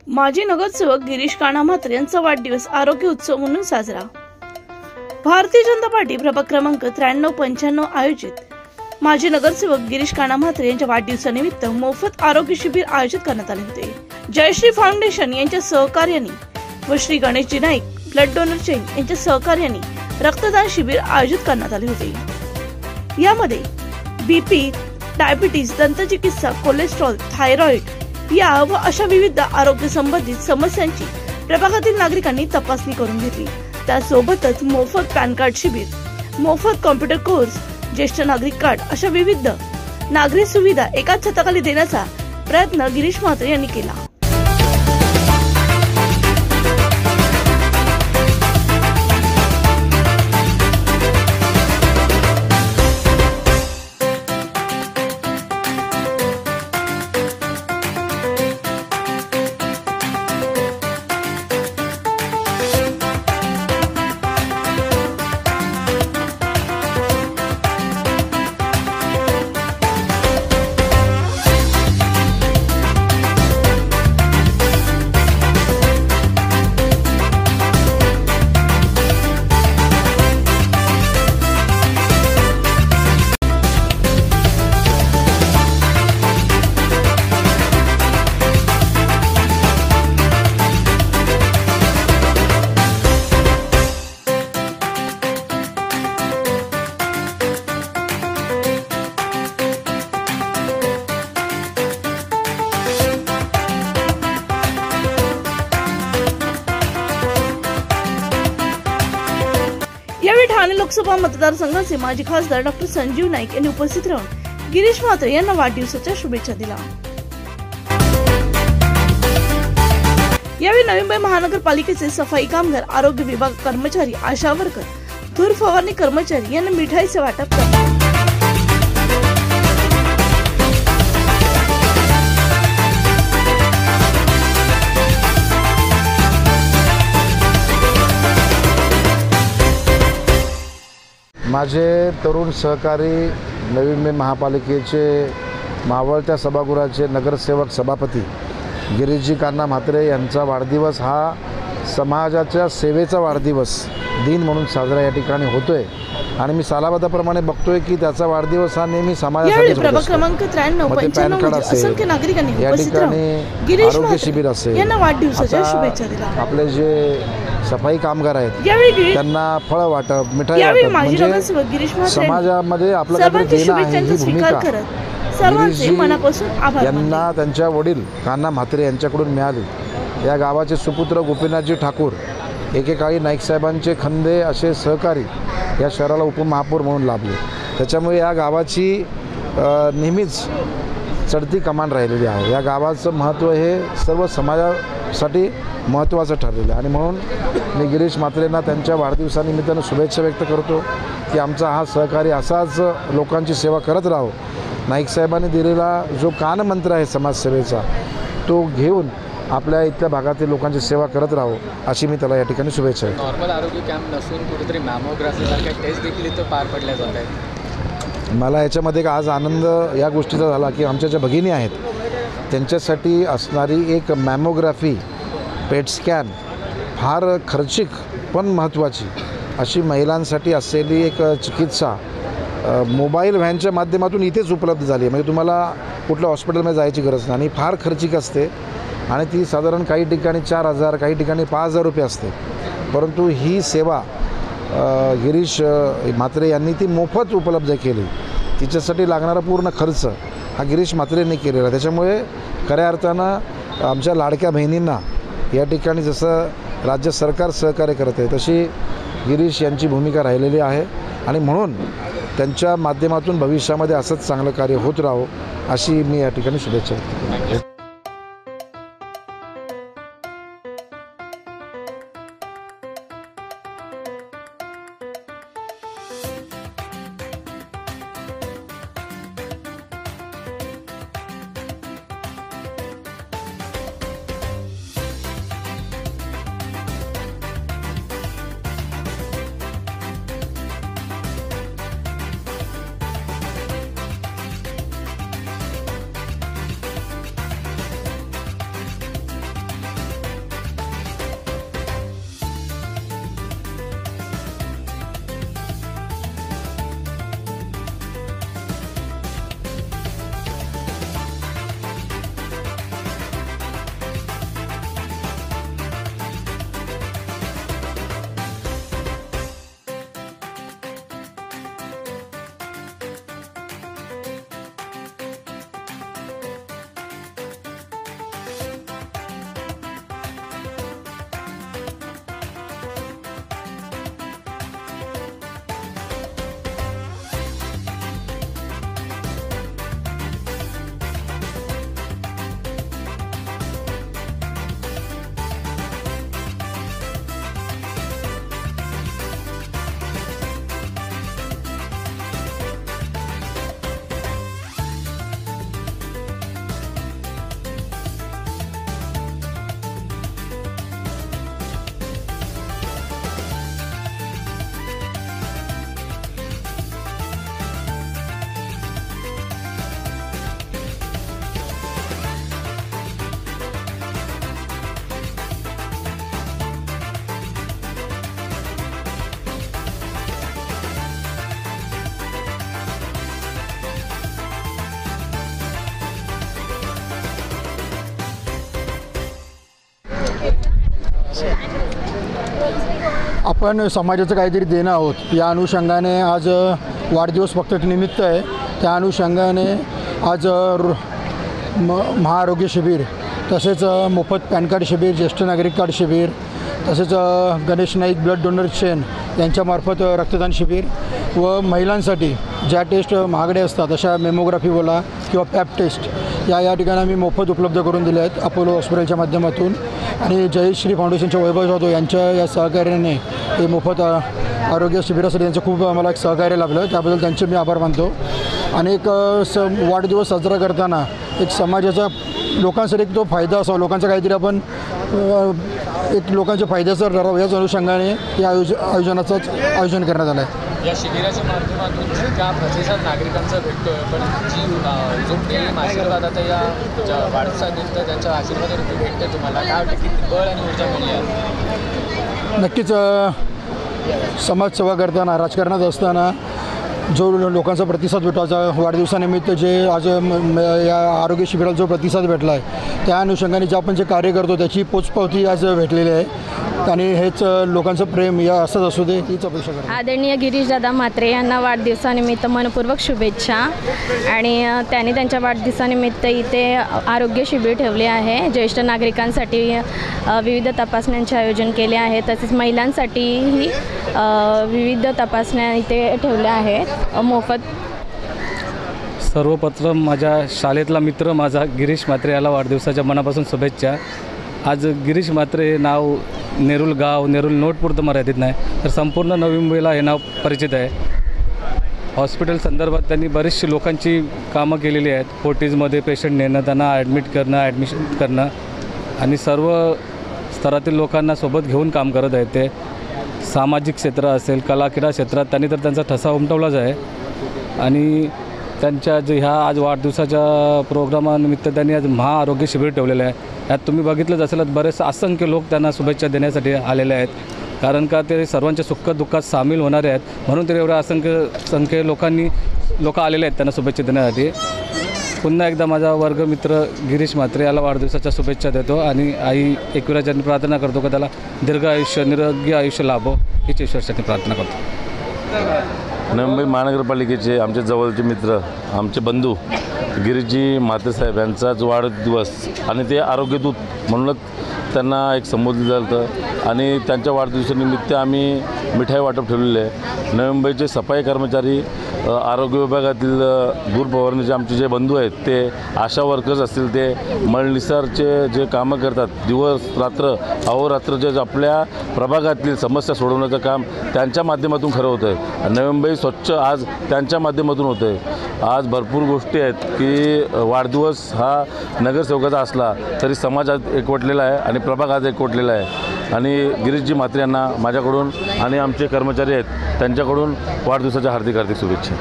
माजी नगरसेवक गिरीश कान्हा म्हात्रे यांचा वाढदिवस आरोग्य उत्सव म्हणून साजरा। भारतीय जनता पार्टी प्रभाग क्रमांक 93-95 आयोजित माजी नगरसेवक गिरीश कान्हा म्हात्रे यांच्या वाढदिवसानिमित्त मोफत आरोग्य शिबिर आयोजित करण्यात आले होते। जयश्री फाउंडेशन यांच्या सहकार्याने व Shri Ganeshji Naik blood donor chain यांच्या सहकार्याने रक्तदान शिबिर आयोजित करण्यात आले होते। यामध्ये बीपी, डायबिटीज, दंतचिकित्सा, कोलेस्ट्रॉल, थायरॉइड या व अशा विविध आरोग्य संबंधित समस्यांची प्रभागातील नागरिकांनी तपासणी करून घेतली। त्यासोबतच मोफत पॅन कार्ड शिबिर, मोफत कॉम्प्युटर कोर्स, ज्येष्ठ नागरिक कार्ड अशा विविध नागरी सुविधा एकाच छताखाली देण्याचा प्रयत्न गिरीश म्हात्रे यांनी केला। यावेळी ठाणे लोकसभा मतदारसंघाचे माजी खासदार डॉक्टर संजीव नाईक यांनी उपस्थित राहून गिरीश म्हात्रे यांना वाढदिवसाच्या शुभेच्छा दिल्या। यावेळी नवी मुंबई महानगरपालिकेचे सफाई कामगार, आरोग्य विभाग कर्मचारी, आशा वर्कर, धूर फवारणी कर्मचारी यांना मिठाईचे वाटप करण्यात आले। माझे तरुण सहकारी नवी मुंबई महापालिकेचे मावळत्या सभागृहाचे नगरसेवक सभापती गिरीशजी कान्हा म्हात्रे यांचा वाढदिवस हा समाजाच्या सेवेचा वाढदिवस दिन म्हणून साजरा या ठिकाणी होतोय आणि मी सालाबादाप्रमाणे बघतोय की त्याचा वाढदिवस हा नेहमी समाजासाठी प्रभाग क्रमांक 93-95 मध्ये असंख्य नागरिकांनी उपस्थित राहून गिरीश आरोग्य शिबिर असेल यांना वाढदिवसाच्या शुभेच्छा दिल्या। आपले जे सफाई कामगार आहेत त्यांना फळ वाटप, मिठाई वाटप म्हणजे समाजामध्ये आपलं काहीतरी देणं आहे ही भूमिका यांना त्यांच्या वडील कान्हा म्हात्रे यांच्याकडून मिळाली। या गावाचे सुपुत्र गोपीनाथजी ठाकूर एकेकाळी नाईक साहेबांचे खंदे असे सहकारी या शहराला उपमहापौर म्हणून लाभले। त्याच्यामुळे या गावाची नेहमीच चढती कमान राहिलेली आहे। या गावाचं महत्त्व हे सर्व समाजासाठी महत्त्वाचं ठरलेलं आहे आणि म्हणून मी गिरीश म्हात्रेंना त्यांच्या वाढदिवसानिमित्तानं शुभेच्छा व्यक्त करतो की आमचा हा सहकारी असाच लोकांची सेवा करत राहो। नाईक साहेबांनी दिलेला जो कानमंत्र आहे समाजसेवेचा तो घेऊन आपल्या इथल्या भागातील लोकांची सेवा करत राहो अशी मी त्याला या ठिकाणी शुभेच्छा देतो। नॉर्मल आरोग्य कॅम्प नसून कुठेतरी मॅमोग्राफीसारख्या टेस्ट देखील इथं पार पडल्या जात आहेत। मला याच्यामध्ये एक आज आनंद या गोष्टीचा झाला की आमच्या ज्या भगिनी आहेत त्यांच्यासाठी असणारी एक मॅमोग्राफी, पेट स्कॅन फार खर्चिक पण महत्त्वाची अशी महिलांसाठी असलेली एक चिकित्सा मोबाईल व्हॅनच्या माध्यमातून इथेच उपलब्ध झाली आहे। म्हणजे तुम्हाला कुठल्या हॉस्पिटलमध्ये जायची गरज नाही आणि फार खर्चिक असते आणि ती साधारण काही ठिकाणी 4,000 काही ठिकाणी 5,000 रुपये असते, परंतु ही सेवा गिरीश म्हात्रे यांनी ती मोफत उपलब्ध केली। तिच्यासाठी लागणारा पूर्ण खर्च हा गिरीश म्हात्रेंनी केलेला। त्याच्यामुळे खऱ्या अर्थानं आमच्या लाडक्या बहिणींना या ठिकाणी जसं राज्य सरकार सहकार्य करत आहे तशी गिरीश यांची भूमिका राहिलेली आहे आणि म्हणून त्यांच्या माध्यमातून भविष्यामध्ये असंच चांगलं कार्य होत राहो अशी मी या ठिकाणी शुभेच्छा व्यक्त करतो। आपण समाजाचं काहीतरी देणं आहोत या अनुषंगाने आज वाढदिवस फक्त एक निमित्त आहे, त्या अनुषंगाने आज महाआरोग्य शिबिर, तसेच मोफत पॅन कार्ड शिबिर, ज्येष्ठ नागरिक कार्ड शिबिर, तसेच Ganesh Naik blood donor chain यांच्यामार्फत रक्तदान शिबिर व महिलांसाठी ज्या टेस्ट महागडे असतात अशा मेमोग्राफी बोला किंवा पॅप टेस्ट या ठिकाणी आम्ही मोफत उपलब्ध करून दिले आहेत अपोलो हॉस्पिटलच्या माध्यमातून. आणि जयश्री फाउंडेशनच्या वैभव जाधव यांच्या या सहकार्याने हे मोफत आरोग्य शिबिरासाठी त्यांचं खूप आम्हाला एक सहकार्य लाभलं, त्याबद्दल त्यांचे मी आभार मानतो. आणि एक वाढदिवस साजरा करताना एक समाजाचा लोकांसाठी एक तो फायदा असावा, लोकांचा काहीतरी आपण एक लोकांच्या फायद्याचं ठराव याच अनुषंगाने या आयोजनाचंच आयोजन करण्यात आलं आहे. या शिबिराच्या माध्यमातून जितका प्रतिसाद नागरिकांचा भेटतो आहे, पण जो प्रेम आशीर्वाद आता या वाढदिवसानिमित्त त्यांच्या आशीर्वादाने भेटते तुम्हाला, काय वाटतं किती बळ आणि ऊर्जा मिळली आहे? नक्कीच समाजसेवा करताना, राजकारणात असताना जो लोकांचा प्रतिसाद भेटायचा वाढदिवसानिमित्त जे आज या आरोग्य शिबिराला जो प्रतिसाद भेटला आहे त्या अनुषंगाने जे आपण जे कार्य करतो त्याची पोचपावती आज भेटलेली आहे. आणि हेच लोकांचं प्रेम या असंच असू दे हीच अपेक्षा करतो. आदरणीय गिरीशदादा म्हात्रे यांना वाढदिवसानिमित्त मनपूर्वक शुभेच्छा. आणि त्यांनी त्यांच्या वाढदिवसानिमित्त इथे आरोग्य शिबिर ठेवले आहे. ज्येष्ठ नागरिकांसाठी विविध तपासण्यांचे आयोजन केले आहे, तसेच महिलांसाठीही विविध तपासण्या इथे ठेवल्या आहेत मोफत. सर्वप्रथम माझ्या शाळेतला मित्र माझा गिरीश म्हात्रे याला वाढदिवसाच्या मनापासून शुभेच्छा. आज गिरीश म्हात्रे हे नाव नेरूल गाव, नेरूल नोटपुरतं मर्यादित नाही, तर संपूर्ण नवी मुंबईला हे नाव परिचित आहे. हॉस्पिटल संदर्भात त्यांनी बरीचशी लोकांची कामं केलेली आहेत. फोर्टीजमध्ये पेशंट नेणं, त्यांना ॲडमिट करणं, ॲडमिशन करणं आणि सर्व स्तरातील लोकांना सोबत घेऊन काम करत आहेत. ते सामाजिक क्षेत्र असेल, कला क्रीडा क्षेत्रात त्यांनी तर त्यांचा ठसा उमटवलाच आहे. आणि त्यांच्या जे ह्या आज वाढदिवसाच्या प्रोग्रामानिमित्त त्यांनी आज महाआरोग्य शिबिर ठेवलेलं आहे. यात तुम्ही बघितलंच असेल बरेच असंख्य लोक त्यांना शुभेच्छा देण्यासाठी आलेले आहेत, कारण का ते सर्वांच्या सुखदुःखात सामील होणारे आहेत, म्हणून तर एवढ्या असंख्य लोक आलेले आहेत त्यांना शुभेच्छा देण्यासाठी. पुन्हा एकदा माझा वर्गमित्र गिरीश म्हात्रे याला वाढदिवसाच्या शुभेच्छा देतो आणि आई एकविराजांनी प्रार्थना करतो की त्याला दीर्घ आयुष्य, निरोगी आयुष्य लाभो हीच ईश्वरासाठी प्रार्थना करतो. नवी मुंबई महानगरपालिकेचे आमचे जवळचे मित्र, आमचे बंधू गिरीशजी म्हात्रे साहेब यांचाच वाढदिवस आणि ते आरोग्यदूत म्हणूनच त्यांना एक संबोधलं जातं. आणि त्यांच्या वाढदिवसानिमित्त आम्ही मिठाई वाटप ठेवलेले आहे. नवी मुंबईचे सफाई कर्मचारी, आरोग्य विभागातील दूर फवारणीचे आमचे जे बंधू आहेत, ते आशा वर्कर्स असतील, ते मळनिसारचे जे कामं करतात, दिवस रात्र अहोरात्र जे आपल्या प्रभागातील समस्या सोडवण्याचं काम त्यांच्या माध्यमातून खरं होतं आहे. नवी मुंबई स्वच्छ आज त्यांच्या माध्यमातून होतं आहे. आज भरपूर गोष्टी आहेत की वाढदिवस हा नगरसेवकाचा असला तरी समाज आज एकवटलेला आहे आणि प्रभाग आज एकवटलेला आहे. आणि गिरीशजी म्हात्रे यांना माझ्याकडून आणि आमचे कर्मचारी आहेत त्यांच्याकडून वाढदिवसाच्या हार्दिक शुभेच्छा.